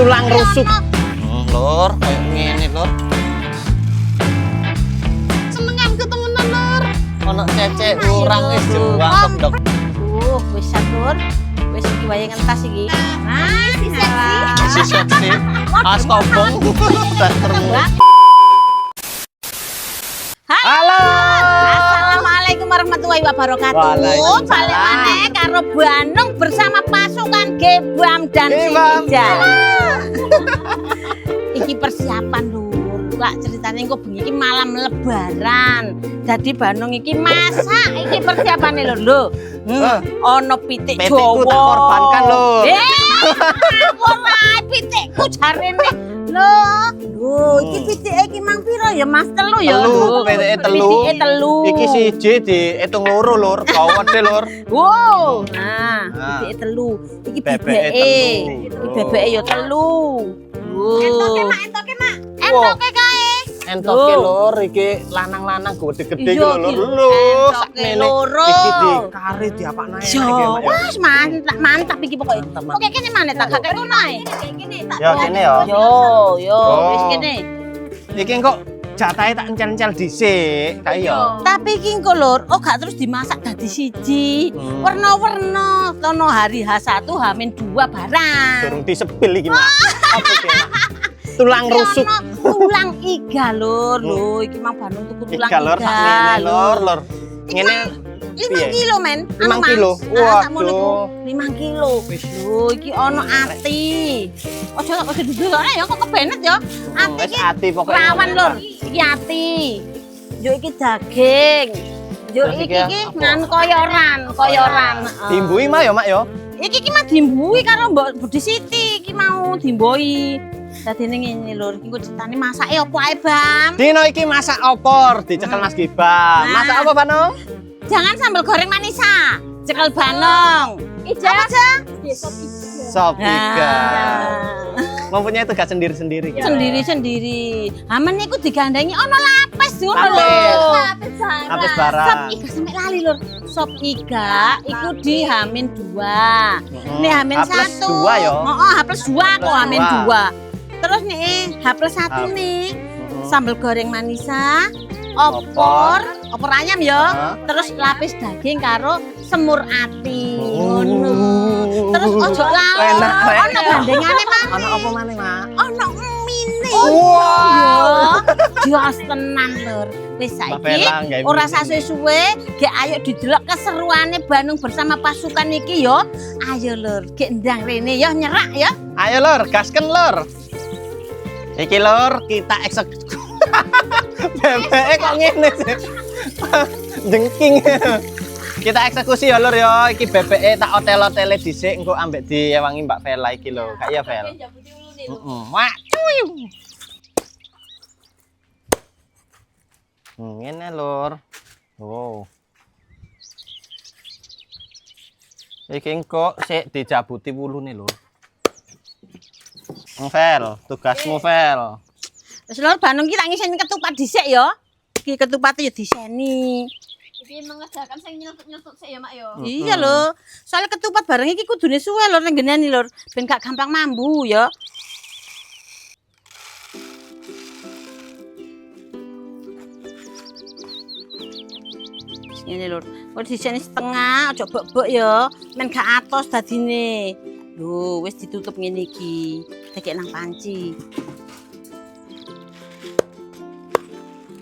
tulang rusuk. Lur, kayak ngene lur. Senenganku temenan lur. Ono cecek urang wis juang dok. Wis satur. Wis iki wae ngentas iki. Nah, Si seksi. Astagfirullah. Termu. Halo. Assalamualaikum warahmatullahi wabarakatuh. Waalaikumsalam. Balik maneh karo Bandung bersama pasukan Gebam dan Gebam. Sinija. Iki persiapan lur. Kak ceritanya engko bengi iki malam lebaran. Jadi Bandung iki masak iki persiapane lur lho. Ono pitik Pitikku Jawa. tak korbankan lur. Ora pitikku jarene. Lho, iki pitike iki mang piro ya Mas? Telu ya. Telu, pitike telu. Pitike telu. Iki siji diitung loro lur, kawede lur. Wow. Nah, pitike telu. Iki Bebeke bebeke. telu. Iki bebeke ya telu. Entoke mak. Entoke kae. Entoke lur, iki lanang-lanang gede-gede Iya, lho lur. iki Lho, entoke sakmene. loro. Iki dikari diapakne iki Yo, Mak, ya. wes mantap iki pokoke. Mantap, Pokoke kene maneh tak gak ngono ae. Ya kene ya. Yo, wis kene. Iki kok jatahe tak encel-encel dhisik, tak iya. Tapi iki engko lur, oh gak terus dimasak dadi siji. Warna-warna, tono hari H1 H-2 barang. Durung disepil iki, Mak. Apa iki? Tulang rusuk. Tulang iga lur, lho iki mang Bandung tuku tulang Iga lur, sakmene lur, lur. Ngene 5 kilo men. 5 kilo. Waduh. Waduh. 5 kilo. Lho iki ono ati. Ojo duduk ya kok kebenet ya. Ati Wis iki ati pokoke. rawan lur. Iki ati. Yo iki daging. Yo Terus iki iki apa? ngan koyoran. Dimbui mah ya, Mak ya. Iki mah dimbui karo Mbok Budi Siti iki mau dimboi. Dadine ngene lur, iki kok ceritane masake opo ae, Bam? Dino iki masak opor, dicekel Mas Gibam. Nah. Masak apa, Banong? Jangan sambal goreng manisa. Cekel banong. Ija. Apa aja? Sop iga. Nah. Mempunyai tugas sendiri-sendiri. gitu. Sendiri-sendiri. Aman niku digandengi ono lapis ngono Lapis. lho. Habis Sop barang. iga sampe lali lur. Sop iga iku di Hamin 2. Nih Hamin H plus 1. dua ya? Heeh, H plus 2 kok Plus Hamin dua. 2. Terus nih H plus 1 nih. Sambal goreng manisa, opor ayam ya. Terus lapis daging karo semur ati. Ngono. Terus ojo lali. Enak, enak. Ono gandengane mah. Ono apa maneh, Mak? Ono mini. Wow. Jos tenan lur. Wis Mbak saiki Vela nggawe ora mini. sasuwe-suwe, gek ayo didelok keseruane Bandung bersama pasukan iki yo. Ayo lur, gek ndang rene yo nyerak ya. Ayo lur, gasken lur. Iki lur, kita eksekusi. Bebeke kok ngene sih. Jengking. Kita eksekusi ya lur ya. Iki bebeke tak otel-otele dhisik engko ambek diewangi Mbak Vela iki lho. Kak iya, Vel. Heeh. Wah. Ngene lur. Wow. Iki engko sik dijabuti wulune lur. Vel, tugasmu Vel. Wis lur Bandung ki tak ngiseni ketupat dhisik ya. Iki ketupate yo diseni. Iki mengerjakan sing nyeltut-nyeltut sik ya, Mak yo. Iya lho. Soalnya ketupat bareng iki kudune suwe lur ning geneni lur, ben gak gampang mambu ya. Ngene lur. Kok diseni setengah, aja bek-bek ya. Men gak atos dadine. Lho, wis ditutup ngene iki. Tekek nang panci.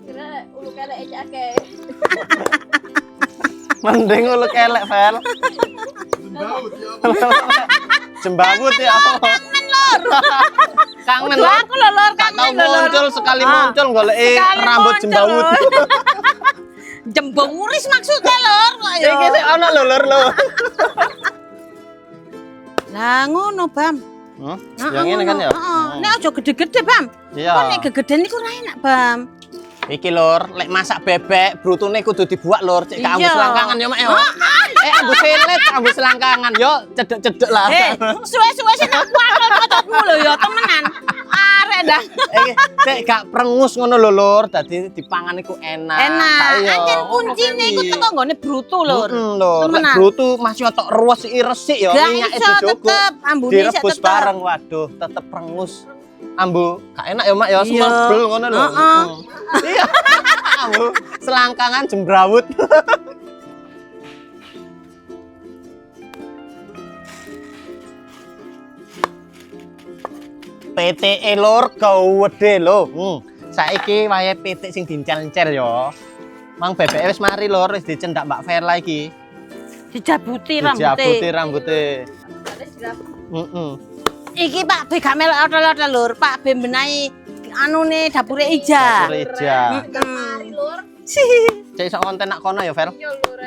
Kira ulu kelek iki akeh. Mending uluk elek, Vel. Jembawut ya. Kangen lur. Kangen Aduh, lur. aku lho lur Gak tau kangen lho, Lur. muncul sekali Ah. muncul goleki Sekali rambut muncul, jembawut. Lur. Jembung uris maksudnya lur. Ayo. Iki sik ana lho lur lho. Lah ngono, Bam. Yang ini kan ya. Heeh. Nek aja gede-gede, Bam. Iya. Kok nek gegeden iku ora enak, Bam. Iki lur, lek masak bebek brutune kudu dibuak lur, cek Iya. ambu selangkangan yo Mak yo. Ambu selet, ambu selangkangan yo cedek-cedek lah. Suwe-suwe sih tak kuatno cocotmu lho ya, temenan. Arek dah. Iki cek gak prengus ngono lho Lur, dadi dipangan iku enak. Enak. Ayo. Ancen kuncine iku teko nggone brutu lur. Lur, lek Temenan. brutu masih otok ruwes iki resik ya Gak minyake iso dijogo. tetep ambune sik Direbus tetep. bareng waduh, tetep prengus. Ambu gak enak ya Mak ya, Iya. semebel ngono lho. Heeh. Iya. Ambu selangkangan jembrawut. PT Lur gawede lho. Saiki wayahe PT sing dincel-encel ya. Mang bebek wis mari Lur, wis dicendak Mbak Vela iki. Dijabuti Dijabuti rambute. rambute. Terus dirap. Heeh. Iki Pak B gak melok otol-otol lur. Pak B benahi anune dapure Ija. Reja. Mari lur. Cek iso konten nak kono ya, Vel. Yo lur.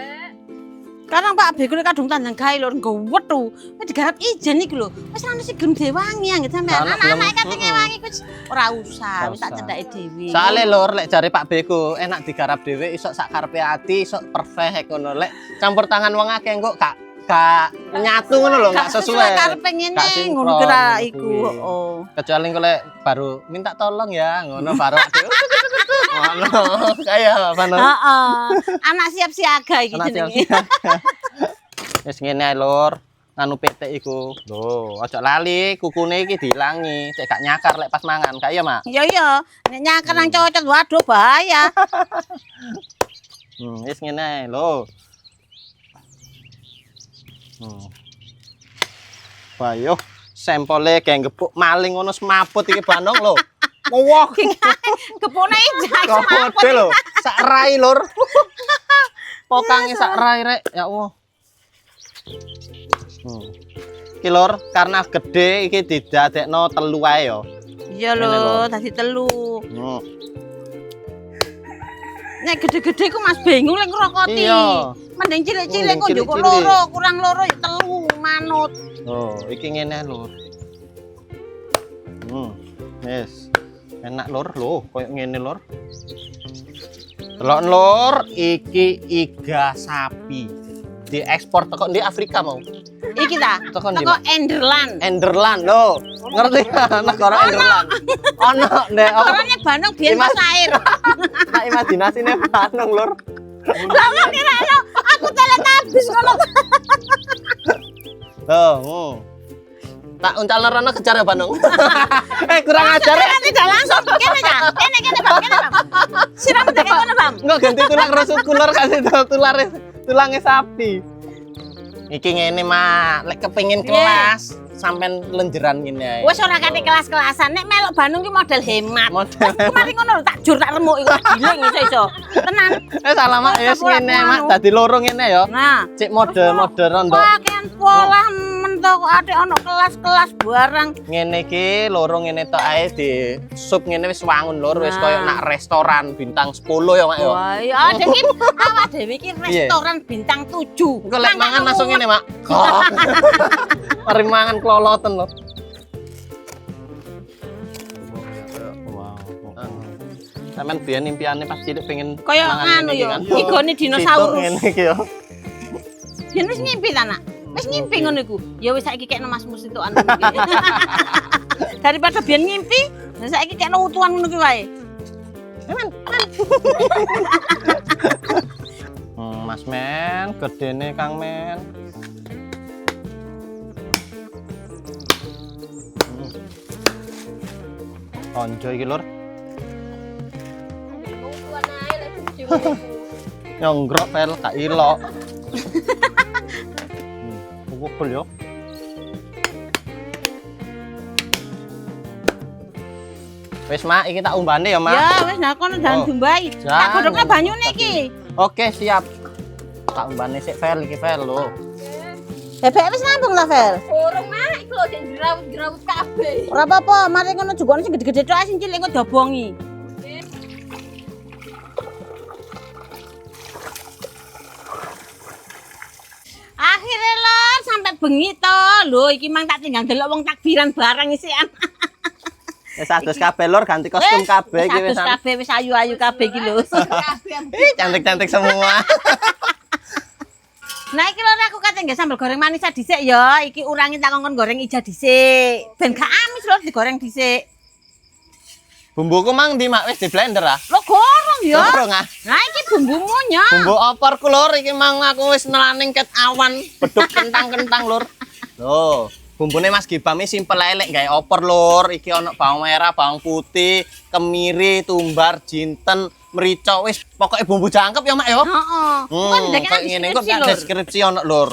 Kadang Pak B kuwi kadung tandang gawe lur nggo wetu. Wis digarap ijen iki lho. Wis ana sing gelem dewangi anggit sampean. Anak Anak-anak gelem, kate ngewangi wis ora usah, wis tak Ora usah. cedhake dhewe. Soale Lur, lek jare Pak Beku enak digarap dhewe iso sak karepe ati, iso perfect ngono. Lek campur tangan wong akeh kok gak nyatu ngono lho, gak sesuai. karepe ngene Gak sinkron, ngono kira ngono iku. kuwi. Oh. Kecuali kalau baru minta tolong ya, ngono baru aduh. Ngono kayak apa no? Heeh. Anak siap siaga iki Anak jenenge. siap-siap. Wis ngene ae Lur. Nganu PT iku. Lho, ojo lali kukune iki diilangi. Cek gak nyakar lek pas mangan. Kayak ya, Mak. Iya iya, nek nyakar nang cocot waduh bahaya. Wis ngene ae lho. Bayo sampole kayak gepuk maling ngono semaput iki Banong lho. Wah, Kepone Ija kode lho. Sak rai Lur. Pokange sak rai rek. Ya Allah. Iki Lur, karena gede iki didadekno telu ae ya. Iya Ngene lho. lho, dadi telu. Hmm. Nek gede-gede ku Mas bingung lek ngrokoti. Iya. Mending cilik-cilik kok Mending njukuk cilik-cilik. loro, kurang loro ya telu manut. Oh, iki ngene Lur. Yes. Enak Lur, lho, koyo ngene Lur. Delok Lur, iki iga sapi. Diekspor teko di Afrika mau. Iki ta, Teko ndi? teko Mak? Enderland. Enderland lho. Ngerti negara Enderland. Ono ndek Orangnya Bandung biyen Mas. Mas air. Nah, imajinasine Banong Lur. Lah kok kira aku teletabis ngono. Oh, tak uncal nerono kejar ya Banong. Kurang ajar ya. Tidak langsung kene ya. Kene Bang, kene Bang. Siram tekan ngono Bang. Enggak ganti tulang rusuk kulur kasih tulangnya sapi. Iki ngene Mak, lek kepengin kelas sampean lenjeran ngene ae. Wis ora kate kelas-kelasan. Nek melok Bandung ki model hemat. Model Kemarin ngono lho, tak jur tak remuk iku giling iso-iso. Tenan. salah Mak, ya ngene Mak, dadi loro ngene ya. Nah, Cek model rondo. pakaian sekolah mentok ade ono kelas-kelas barang. Ngene iki loro ngene tok ae di sup ngene wis wangun lur, wis koyo nak restoran bintang 10 ya Mak ya. Wah, ya ada iki awak dhewe iki restoran bintang 7. Engko lek mangan langsung ngene Mak. Mari mangan kloloten lho. Wow. Sampeyan biyen impiane pas cilik pengen Kaya mangan anu ngene iki ya, kan. igone Situk dinosaurus. ngene iki ya. Biyen wis ngimpi ta, Nak? Wis ngimpi ngono iku. Ya wis saiki kekno Mas Mus itu anu iki. Daripada biyen ngimpi, saiki kekno utuhan ngono ki wae. Mas Men, gedene Kang Men. Onjo iki lur, Tuan ae lek bojomu. nyonggrok pel gak ilok. Pukul yo. Wis Mak, iki tak umbane ya Mak. Ya wis nah kono jangan Oh. dumbai. Tak Jangan. godhokne banyune iki. Oke, siap. Tak umbane sik Vel iki Vel lho. Bebek wis nambung ta, Vel? Gorong mak iku lho sing jerawut-jerawut kabeh. Ora apa-apa, mari ngono jugone sing gede-gede tok ae sing cilik engko dobongi. Akhirnya lor sampai bengi to. Lho iki mang tak tinggal delok wong takbiran bareng isian. Wis adus kabeh lur, ganti kostum kabeh iki wis. Kabeh wis ayu-ayu kabeh iki lho. Kabeh. Ih, cantik-cantik semua. Nah iki lho aku kate nggih sambel goreng manis dhisik ya. Iki urangi tak kongkon goreng ija dhisik. Ben gak amis lho digoreng dhisik. Bumbuku mang di mak wis di blender ah. Lo gorong ya. Gorong ah. Nah iki bumbumu nya. Bumbu oporku lur, iki mang aku wis nelaning ket awan, beduk kentang-kentang lur. Loh, bumbune Mas Gibam iki simpel elek gawe opor lur. Iki ana bawang merah, bawang putih, kemiri, tumbar, jinten, merica wis pokoke bumbu jangkep ya mak ya. Heeh. Kan ndek Kayak ngene kok gak deskripsi ana lur.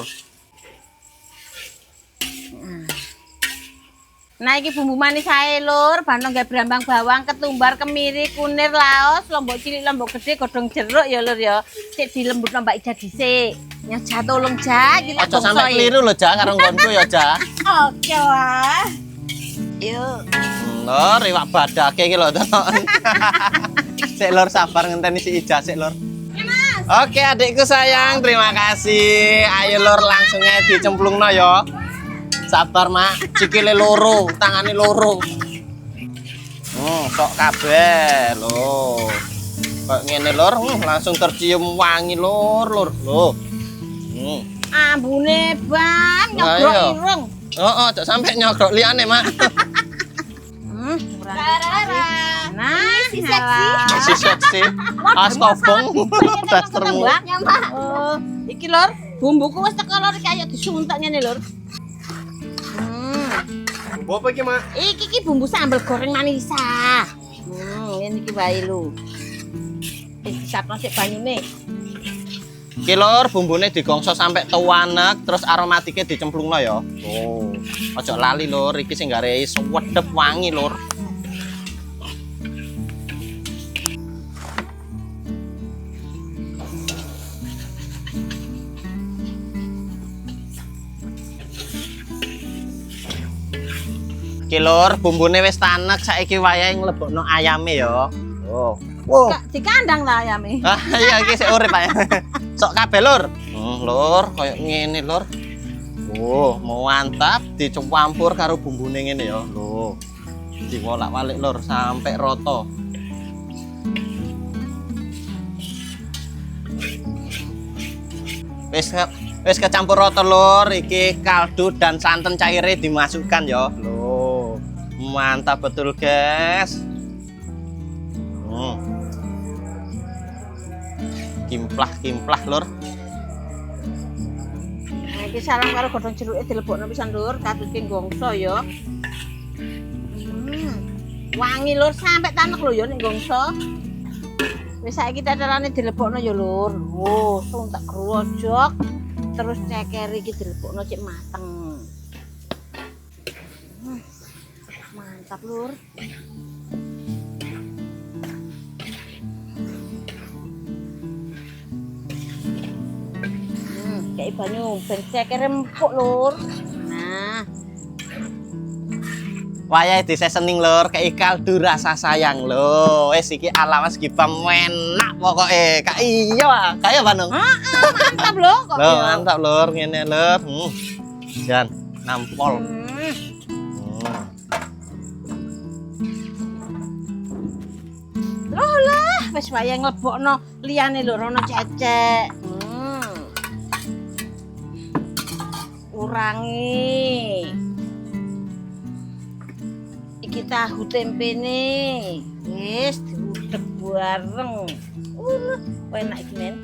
Nah iki bumbu manis ae lur, bantong gawe brambang bawang, ketumbar, kemiri, kunir, laos, lombok cilik, lombok gede, godhong jeruk ya lur ya. Sik dilembutno Mbak Ija dhisik. Nyajah tolong Ja, iki lak Aja sampe keliru lho Ja karo nggonku ya Ja. Oke wah. Yuk. Lur, iwak badake iki lho. Sik lur sabar ngenteni si Ija sik lur. Oke adikku sayang, terima kasih. Ayo lur langsung aja dicemplungno ya. Sabar mak, sikile loro, tangane loro. Sok kabeh lho. Kayak ngene lur, langsung tercium wangi lur. Loh. Ambune ban nyogrok Ayo. irung. Heeh, cok sampe nyogrok liyane mak. Nah, Si seksi. Si seksi. As kobong. Dastermu. Nyamak. Oh, iki lur, bumbuku wis teko lur iki ayo disuntak ngene lur. Bumbu apa iki mak? Iki bumbu sambal goreng manisa. Ini iki wae lho. Disapno sik banyune. Iki lur bumbune digongso sampai tuanek terus aromatike dicemplungno ya. Oh. Ojo lali lur, iki sing gawe wedep wangi lur. Iki lur bumbune wis tanek, saiki wayahe nglebokno ayame ya. Oh. Wow. Di kandang lah ayame. Ah iya iki sik urip ae. Sok kabeh lur. Lur, koyo ngene lur. Oh, mantap dicampur karo bumbune ngene ya. Lho. Diwolak-walik lur sampai rata. Wis kecampur rata lur, iki kaldu dan santan cairnya dimasukkan ya. Loh. Mantap betul, guys. Kimplah lur. Nah, iki sarang karo godhong jeruke dilebokno pisan lur, katuke gongso ya. Wangi lur sampai tanek lho ya nek gongso. Wis saiki tetelane dilebokno ya lur. Oh, suntak grojok. Terus ceker iki dilebokno cek mateng. Mantap lur. Kayak banyu ben ceker empuk lur. Nah, Wayahe disesening lur, kayak kaldu rasa sayang lho. Wis iki ala Mas Gibam enak pokoke. Kak iya, kaya Bandung. mantap lho kok. Lho, mantap lur, ngene lur. Jan nampol. Loh lah, wis wayahe nglebokno liyane lho ana cecek. Kurangi. Iki tahu tempene. Wis diudek bareng. Enak iki men.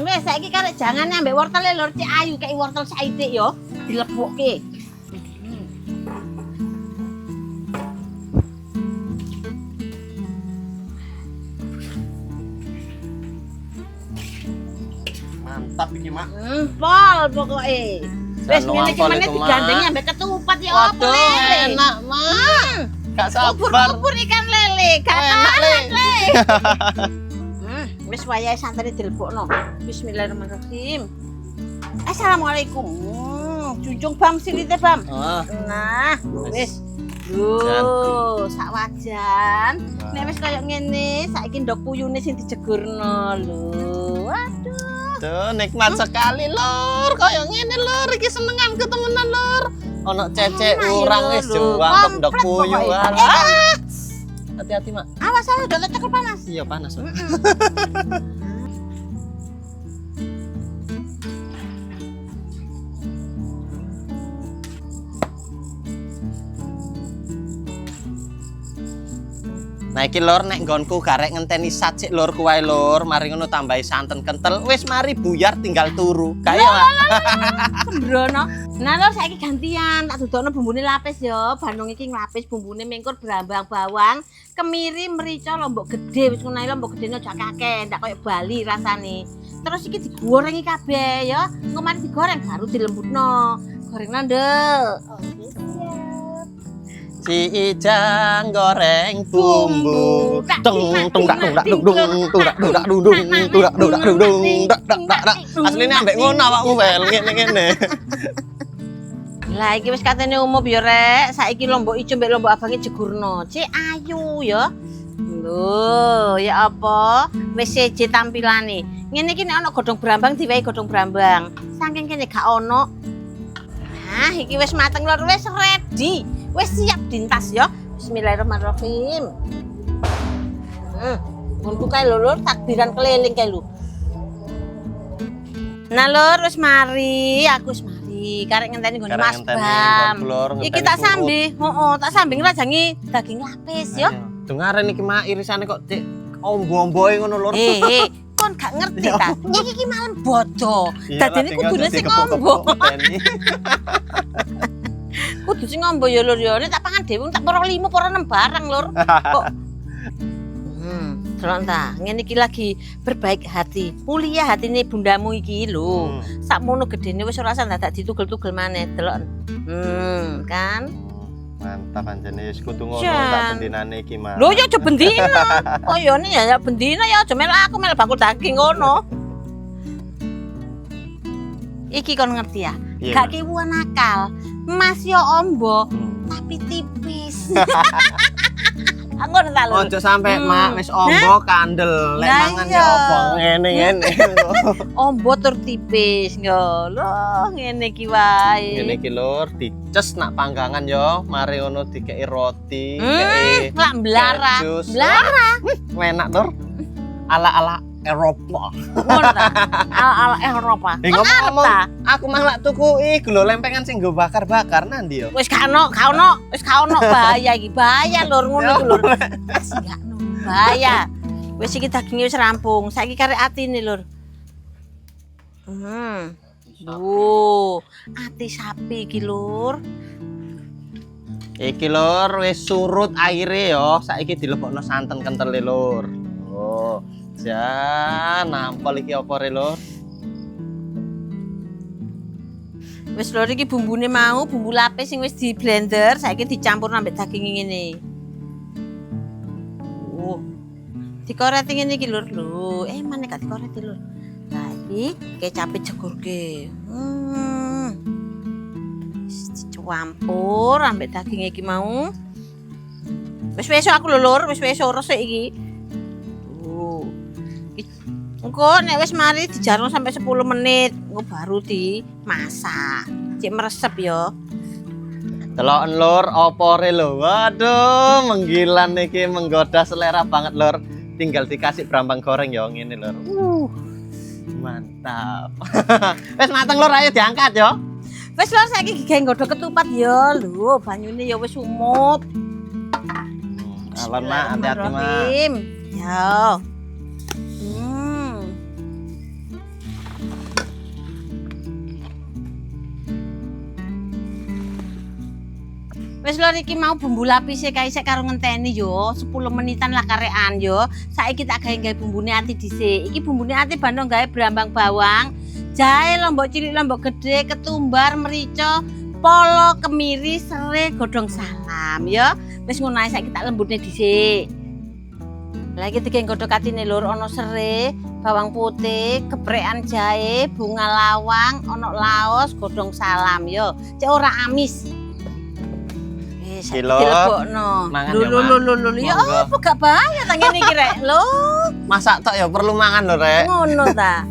Wis saiki karek jangan ambek wortel lur Cik Ayu kayak wortel saitik yo dilebokke. Mantap iki, Mak. Pol pokoke. Wis ngene iki meneh itu, Mak. digandengi ambek ketupat ya apa Waduh, lele. enak, Mak. Gak sabar. Bubur ikan lele, gak Enak, Le. Le. Wis wayahe santane dilebokno. Bismillahirrahmanirrahim. Assalamualaikum. Junjung Bam silite Bam. Oh, Nah, wis. Yo, sak wajan. Nek wis kaya ngene, saiki ndok puyune sing dijegurno lho. Waduh. tuh nikmat sekali lur. Kayak ngene lur, iki senenganku temenan lur. Ono cecek Enak ya, urang wis lho. juang ndok Komplit puyuh. pokoknya. Alah. Hati-hati, Mak. Awas awas udah cekel panas. Iya panas, Mak. Nah iki lur nek nggonku garek ngenteni sat sik lur kuwae lur, mari ngono tambahi santen kental, wis mari buyar tinggal turu. Kaya Pak. Sembrono. Nah lur saiki gantian, tak dudukno bumbune lapis ya. Bandung iki nglapis bumbune mengkur brambang bawang, kemiri, merica, lombok gede wis ngono ae lombok gedene aja akeh, ndak koyo Bali rasane. Terus iki digorengi kabeh ya. Engko mari digoreng baru dilembutno. Gorengna nduk. Oke, siap. Si Ijang goreng bumbu. Asline ambek ngono awakmu wel ngene-ngene. Lah iki wis katene umum ya rek, saiki lombok ijo mbek lombok abange jegurno. Cek ayu ya. Lho, ya apa? Wis seje tampilane. Ngene iki nek ana godhong brambang diwehi godhong brambang. Saking kene gak ono. Nah, iki wis mateng lur, wis ready. Wis siap dintas ya. Bismillahirrahmanirrahim. Untuk kae lur, takbiran keliling kae lho. Nah lur, wis mari, aku wis mari. Karek ngenteni nggone Mas Bam. Iki tak sambi, heeh, tak sambi ngrajangi daging lapis ya. Dengaren iki mak irisane kok cek ombo-omboe ngono lur. Kon gak ngerti ta. Iki malam bodo. Dadene kudune sing ombo. Kudu sing ombo ya lur ya. Nek tak pangan dhewe tak poro 5 poro 6 barang lur. Kok delok ta, ngene iki lagi berbaik hati. Mulia hatine bundamu iki lho. Sakmono gedene wis ora usah dadak ditugel-tugel maneh, delok. Kan? Mantap anjene wis kudu ngono tak bendinane iki mah. Lho ya aja bendina. Koyone ya bendina ya aja melok aku melok bakul daging ngono. Iki kon ngerti ya? Gak kiwuan nakal. Mas yo ombo tapi tipis. Ngono ta lho. Ojo sampe mak wis ombo kandel. Lek mangan ya opo ngene-ngene. Ombo tur tipis yo. Lho ngene iki wae. Ngene iki lur dices nak panggangan yo, mari ngono dikeki roti, lak mblara. Mblara. Enak lur. Ala-ala Eropa. Ngono ta? Ala Eropa. Ngomong-ngomong, aku mah lak tuku iki lho lempengan sing nggo bakar-bakar nandi yo. Wis gak ono, wis gak ono bahaya iki. Bahaya lur ngono iki lur. Wis gak ono bahaya. Wis iki daginge wis rampung. Saiki karek atine lur. Ati sapi iki lur. Iki lur wis surut aire yo, saiki dilebokno santen kentel lur. Oh. Ja, nampol iki apa re lur? Wis lur iki bumbune mau, bumbu lapis sing wis di blender, saiki dicampur ambek daging ngene. Dikoreti ngene iki lur. Lho, maneh gak dikoreti lur. Lah iki kecape jegurke. Dicampur ambek daging iki mau. Wis aku lho lur, wis resik iki. Engko nek wis mari dijarno sampai 10 menit, engko baru dimasak. Cek meresep ya. Deloken lur, opo re lho. Waduh, menggilan iki menggoda selera banget lur. Tinggal dikasih brambang goreng ya ngene lur. Mantap. Wis mateng lur, ayo diangkat ya. Wis lur saiki gigeh nggodho ketupat ya. Lho, banyune ya wis umut. Alon mak, hati-hati mak. Ya. Wis lho iki mau bumbu lapise kae sik karo ngenteni yo 10 menitan lah karekan yo. Saiki tak gawe bumbune ati dhisik. Iki bumbune ati bandung gawe brambang bawang, jahe, lombok cilik, lombok gede, ketumbar, merica, polo, kemiri, serai, godhong salam yo. Wis ngono ae saiki tak lembutne dhisik. Lah iki digawe godhog atine lur ana serai, bawang putih, geprekan jahe, bunga lawang, ana laos, godhong salam yo. Cek ora amis. Dilebokno. Lho ya apa gak bahaya ta ngene iki rek. Lho, masak tok ya perlu mangan lho rek. Ngono ta.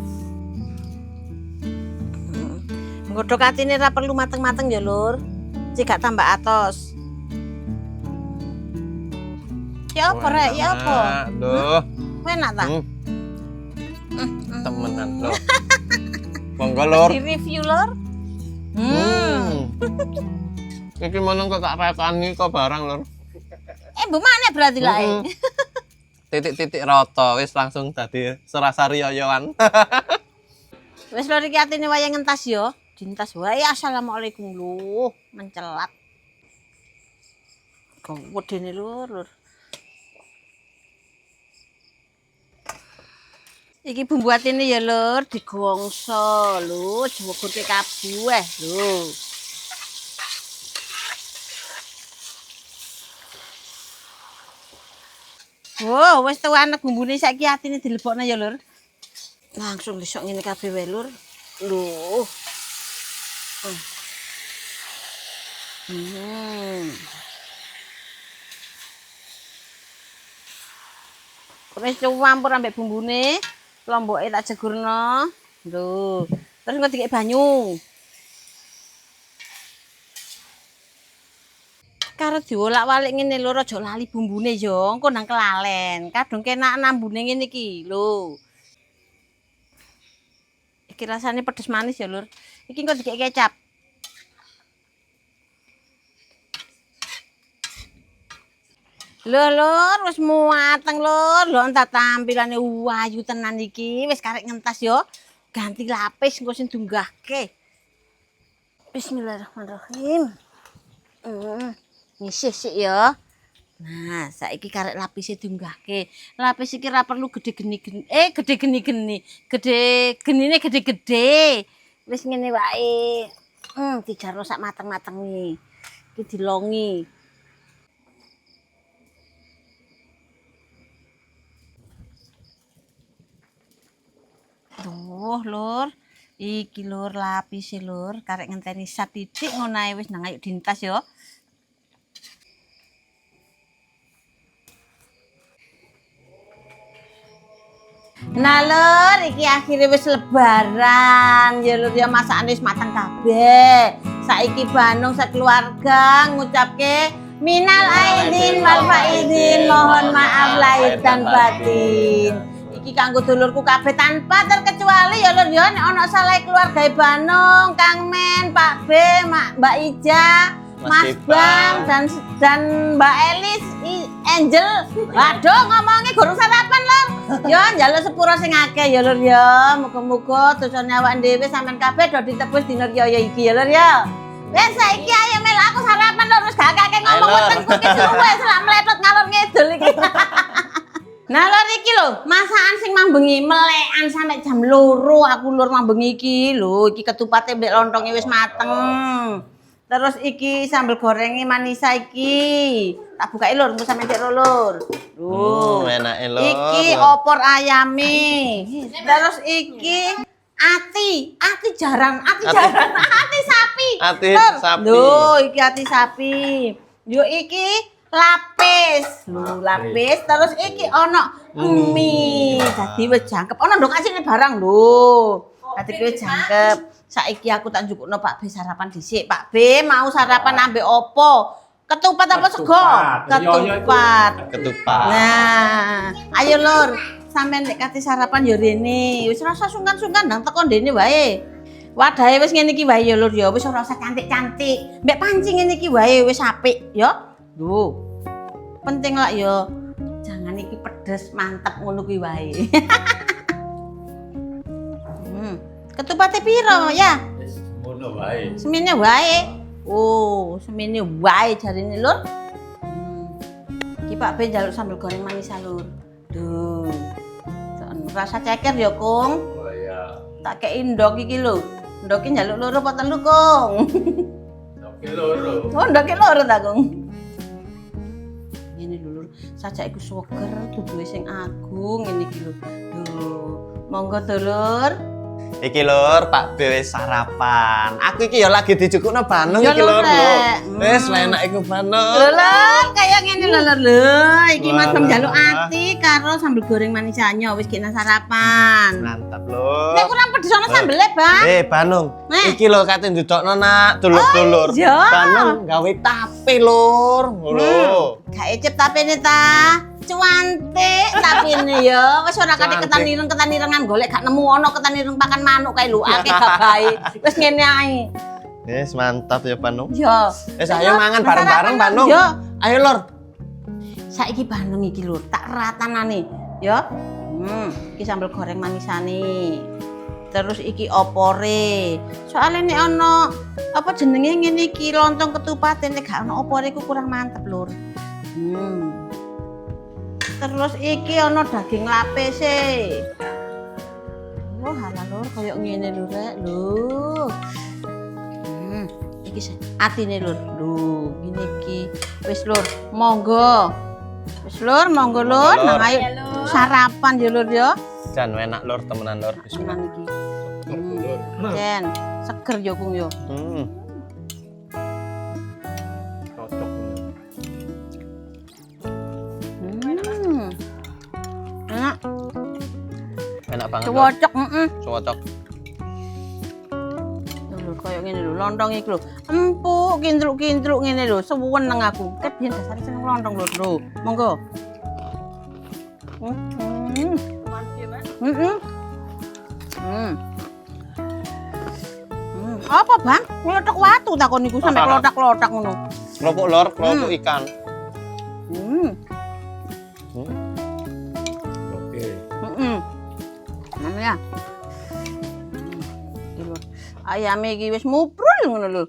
Nggodhog atine ora perlu mateng-mateng ya lur. Cek gak tambah atos. Ya apa rek, ya apa? Duh. Enak ta? Temenan lho. Monggo lur. Di review lur. Iki meneng kok tak rekani kok barang lur. mbok mana berarti lah. Titik-titik rata wis langsung dadi serasa riyoyoan. Wis lho iki atine wayang ngentas yo. Dintas wae. Assalamualaikum lho, mencelat. Kok wedene lur. Iki bumbu atine ya lur, digongso lho, diwegurke kabeh lho. Wow, wis tuwa anak bumbune saiki atine dilebokno ya lur. Langsung besok ngene kabeh wae lur. Lho. Wis campur ambek bumbune, lomboke tak jegurno. Lho, terus engko dikek banyu. Karo diolak-walik ngene lho, aja lali bumbune yo, engko nang kelalen. Kadung kenak nambune ngene iki lho. Iki rasane pedes manis ya, Lur. Iki engko dikek kecap. Lho, Lur, wis muateng, Lur. Lho entar tampilane ayu tenan iki. Wis karek ngentas yo. Ganti lapis engko sing dunggahke. Bismillahirrahmanirrahim. Nyisih sik ya. Nah, saiki karek lapise diunggahke. Lapis iki ora perlu gede geni-geni. Gede geni-geni. Gede genine gede-gede. Wis ngene wae. Dijarno sak mateng-matengi. Iki dilongi. Duh, Lur. Iki Lur lapise Lur, karek ngenteni satitik ngono ae wis nang ayo dintas ya. Nah Lur, iki akhirnya wis lebaran. Ya Lur ya masakane wis mateng kabeh. Saiki Banung sekeluarga ngucapke minal aidin wal faizin, mohon maaf lahir dan batin. Iki kanggo dulurku kabeh tanpa terkecuali ya Lur ya nek ana salah keluarga Banung, Kang Men, Pak B, Mbak Ija, Mas Bang dan Mbak Elis, Angel. Waduh ngomongnya guru sarapan Lur. Ya njaluk sepuro sing akeh ya Lur ya. Muga-muga dosane awak dhewe sampean kabeh do ditebus dina riyaya iki ya Lur ya. Wes saiki ayo mel aku sarapan Lur wis gak akeh ngomong wetengku ki suwe selak mlepet ngalor ngidul iki. Nah Lur iki lho, masakan sing mambengi melekan sampe jam 2 aku Lur mambengi iki lho, iki ketupate mbek lontonge wis mateng. Terus iki sambel gorenge manisa iki. Tak bukai Lur, engko sampe ndek Lur. Enake Lur. Iki opor ayame. Terus iki ati jaran, ati sapi. Ati sapi. Lho, iki ati sapi. Yo iki lapis. Lho, lapis. Terus iki ono mie. Dadi wis jangkep. Ono ndok asine barang lho. Dadi wis jangkep. Saiki aku tak njupukno Pak B sarapan dhisik. Pak B mau sarapan ambek opo? Ketupat apa sego? Ketupat. Nah, ayo Lur, sampean nek kate sarapan ya rene. Wis ora usah sungkan-sungkan ndang teko ndene wae. Wadahe wis ngene iki wae ya Lur ya, wis ora usah cantik-cantik. Mbek panci ngene iki wae wis apik ya. Lho. Penting lah ya. Jangan iki pedes, mantep ngono kuwi wae. Ketupate piro ya? Wis ngono wae. Semene wae. Oh, semene wae jarine Lur. Iki Pak B njaluk sambel goreng manis Lur. Duh. Rasa ceker ya, Kung. Oh iya. Tak kei ndok iki lho. Ndoke njaluk loro apa telu, Kung? Oke loro. Oh, ndoke loro ta, Kung. Ngene lho, Lur. Sajak iku suger duduhe sing agung ngene iki lho. Duh. Monggo Lur. Iki Lur, Pak B wis sarapan. Aku iki ya lagi dijukukno Banung Ya, iki Lur. Lur. Wis enak iku Banung. Lur, kaya ngene lho Lur. Iki Mas Wah. njaluk ati karo sambel goreng manisannya wis kena sarapan. Mantap Lur. Nek kurang pedes ana sambele, Bang. Banung. Nih. Iki lho kate njutokno nak dulur-dulur. iya. Banung gawe tape Lur. Lho. Gak ecep tapene ta. Cuantik tapene ya. Wis ora kate ketan-irengan golek gak nemu ana ketan-ireng pakan manuk kae lho. Akeh gak bae. Wis ngene ae. Wis mantap ya Banung. Yo. Wis ayo mangan bareng-bareng Banung. Yo. Ayo Lur. Saiki bandeng iki lur, tak ratanane, ya. Iki sambal goreng manisane. Terus iki opore. Soale nek ana apa jenenge ngene iki lontong ketupat nek gak ana opore iku kurang mantep, Lur. Terus iki ana daging lapise. Oh, halal Lur, koyo ngene lho rek. Lho. Iki atine Lur. Lho, ngene iki. Wis Lur, monggo. Wis Lur, monggo Lur. Nang ayo sarapan ya Lur ya. Jan enak Lur, temenan Lur. Bismillah. Tenan iki. Jen, seger yo Kung yo. Cocok. Enak. Enak banget. Cocok, Cocok. Lho koyo ngene lho, lontong iki lho. Empuk, kintruk-kintruk ngene lho, suweneng aku. Ket biyen dasare seneng lontong lho. Monggo. Apa Bang? Nglothok watu takon niku sampe klothak-klothak ngono. Kerupuk Lur, kerupuk ikan. Oke. Ya. Ayame iki wis muprul ngono lho.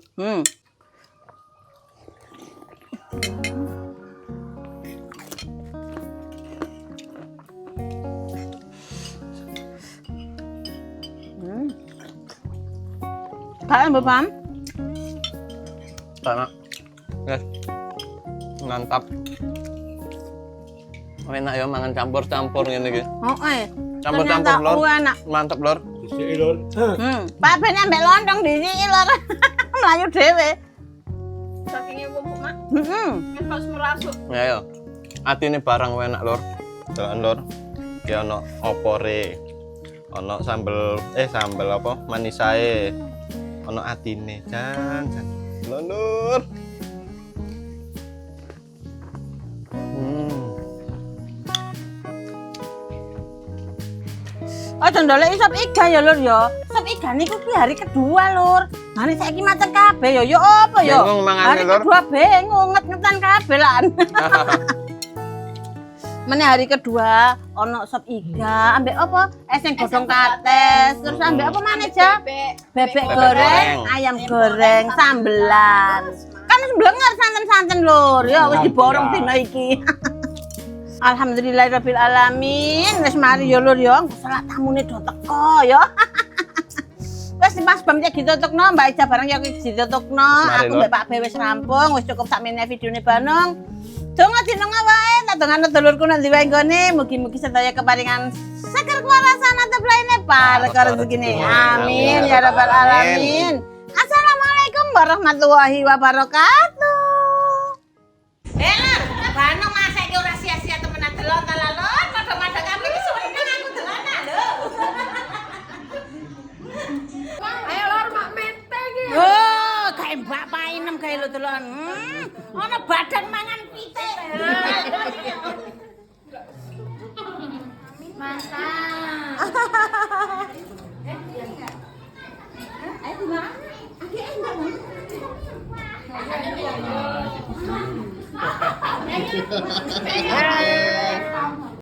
Kayak Mbak Pam? Enak. Yes. Mantap. Enak ya mangan campur-campur ngene iki. Heeh. Campur-campur Lur. Enak. Mantap Lur. Disiki Lur. Pak ben ambek lontong dhisiki Lur. Melayu dhewe. Sakingnya empuk mak. Kan harus merasuk. Ya ya. Atine barang enak Lur. Deloken Lur. Ki ono opore. Ono sambel apa? Manisae. Ono atine. Jan. Lur. Oh, ndolek sop iga ya Lur ya. Sop iga niku ki hari kedua Lur. Nah nek saiki macet kabeh ya yo apa ya? Bingung mangane Hari Lur. kedua bingung nget-ngetan kabeh lan. Mene hari kedua ono sop iga, ambek apa? Es yang godhong kates, terus ambek apa maneh ja? Bebek goreng, ayam goreng, sambelan. Kan mblenger santen-santen Lur, ya wis diborong dina iki. Alhamdulillahirabbil alamin. Wis mari ya Lur ya, salat tamune do teko ya. Wis Mas Bam iki ditutupno, Mbak Ica bareng ya ditutupno. Aku mbek Pak B wis rampung, wis cukup sakmene videone Banung. Donga dinenga wae, tak dongane dulurku nang ndi wae nggone, mugi-mugi sedaya keparingan seger kewarasan atep lainnya perkara rezekine. Amin ya rabbal alamin. Assalamualaikum warahmatullahi wabarakatuh. Lur, Banung masak iki ora sia-sia temenan delok ta Lur, padha-padha kami iki seneng aku dolanan lho. Ayo Lur mak mente iki. Oh, kae mbak painem kae lho delokan. Ana badan mangan pitik. Mantap. Ayo gimana? Adek enggak.